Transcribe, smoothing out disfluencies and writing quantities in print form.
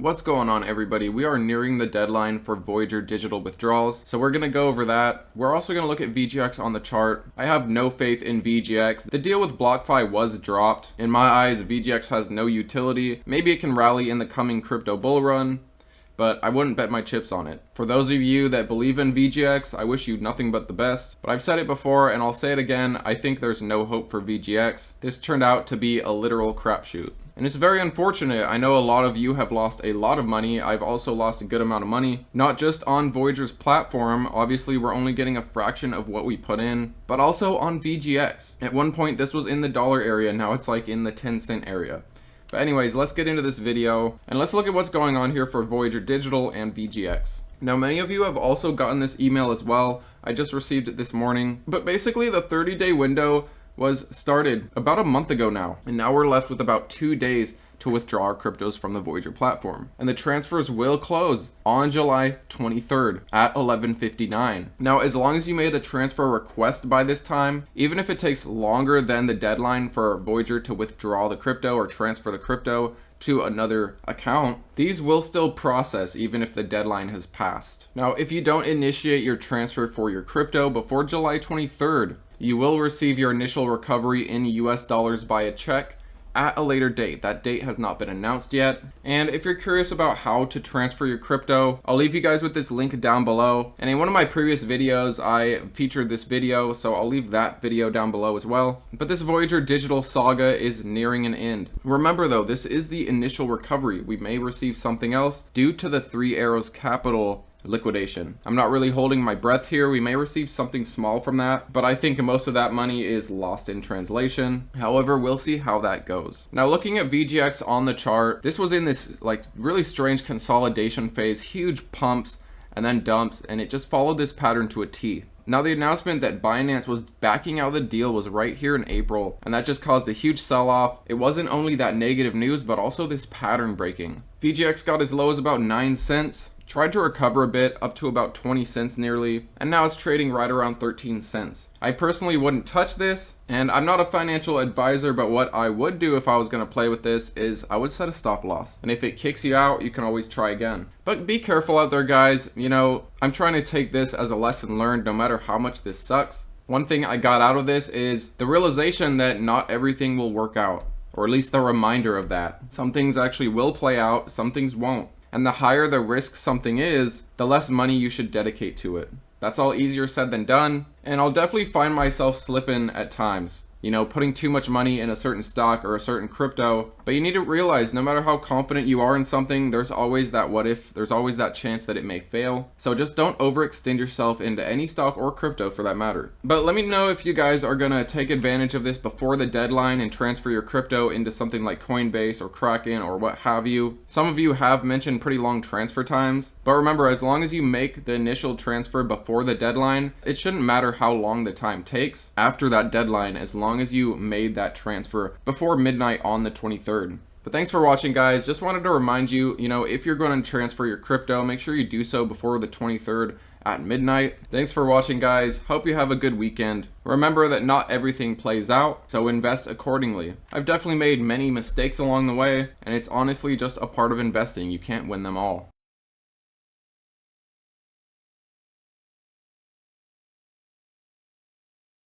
What's going on, everybody? We are nearing the deadline for Voyager digital withdrawals, so we're going to go over that. We're also going to look at VGX on the chart. I have no faith in VGX. The deal with BlockFi was dropped. In my eyes, VGX has no utility. Maybe it can rally in the coming crypto bull run, but I wouldn't bet my chips on it. For those of you that believe in VGX, I wish you nothing but the best. But I've said it before, and I'll say it again, I think there's no hope for VGX. This turned out to be a literal crapshoot. And it's very unfortunate. I know a lot of you have lost a lot of money. I've also lost a good amount of money, not just on Voyager's platform. Obviously, we're only getting a fraction of what we put in, but also on VGX. At one point, this was in the dollar area. Now it's like in the 10-cent area. But anyways, let's get into this video and let's look at what's going on here for Voyager Digital and VGX. Now, many of you have also gotten this email as well. I just received it this morning. But basically, the 30-day window was started about a month ago now, and now we're left with about 2 days to withdraw our cryptos from the Voyager platform. And the transfers will close on July 23rd at 11:59. Now, as long as you made a transfer request by this time, even if it takes longer than the deadline for Voyager to withdraw the crypto or transfer the crypto to another account, these will still process even if the deadline has passed. Now, if you don't initiate your transfer for your crypto before July 23rd, you will receive your initial recovery in US dollars by a check at a later date. That date has not been announced yet. And if you're curious about how to transfer your crypto, I'll leave you guys with this link down below. And in one of my previous videos, I featured this video, so I'll leave that video down below as well. But this Voyager digital saga is nearing an end. Remember though, this is the initial recovery. We may receive something else due to the Three Arrows Capital liquidation. I'm not really holding my breath here. We may receive something small from that, but I think most of that money is lost in translation. However, we'll see how that goes. Now, looking at VGX on the chart, this was in this like really strange consolidation phase, huge pumps and then dumps, and it just followed this pattern to a T. Now, the announcement that Binance was backing out of the deal was right here in April, and that just caused a huge sell-off. It wasn't only that negative news, but also this pattern breaking. VGX got as low as about 9 cents, tried to recover a bit up to about 20 cents nearly, and now it's trading right around 13 cents. I personally wouldn't touch this, and I'm not a financial advisor, but what I would do if I was going to play with this is I would set a stop loss. And if it kicks you out, you can always try again. But be careful out there, guys. You know, I'm trying to take this as a lesson learned no matter how much this sucks. One thing I got out of this is the realization that not everything will work out, or at least the reminder of that. Some things actually will play out, some things won't. And the higher the risk something is, the less money you should dedicate to it. That's all easier said than done, and I'll definitely find myself slipping at times. You know, putting too much money in a certain stock or a certain crypto. But you need to realize no matter how confident you are in something, there's always that what if, there's always that chance that it may fail. So just don't overextend yourself into any stock or crypto for that matter. But let me know if you guys are gonna take advantage of this before the deadline and transfer your crypto into something like Coinbase or Kraken or what have you. Some of you have mentioned pretty long transfer times, but remember, as long as you make the initial transfer before the deadline, it shouldn't matter how long the time takes after that deadline, as long as you made that transfer before midnight on the 23rd. But thanks for watching, guys. Just wanted to remind you, if you're going to transfer your crypto, make sure you do so before the 23rd at midnight. Thanks for watching, guys. Hope you have a good weekend. Remember that not everything plays out, so invest accordingly. I've definitely made many mistakes along the way, and it's honestly just a part of investing. You can't win them all.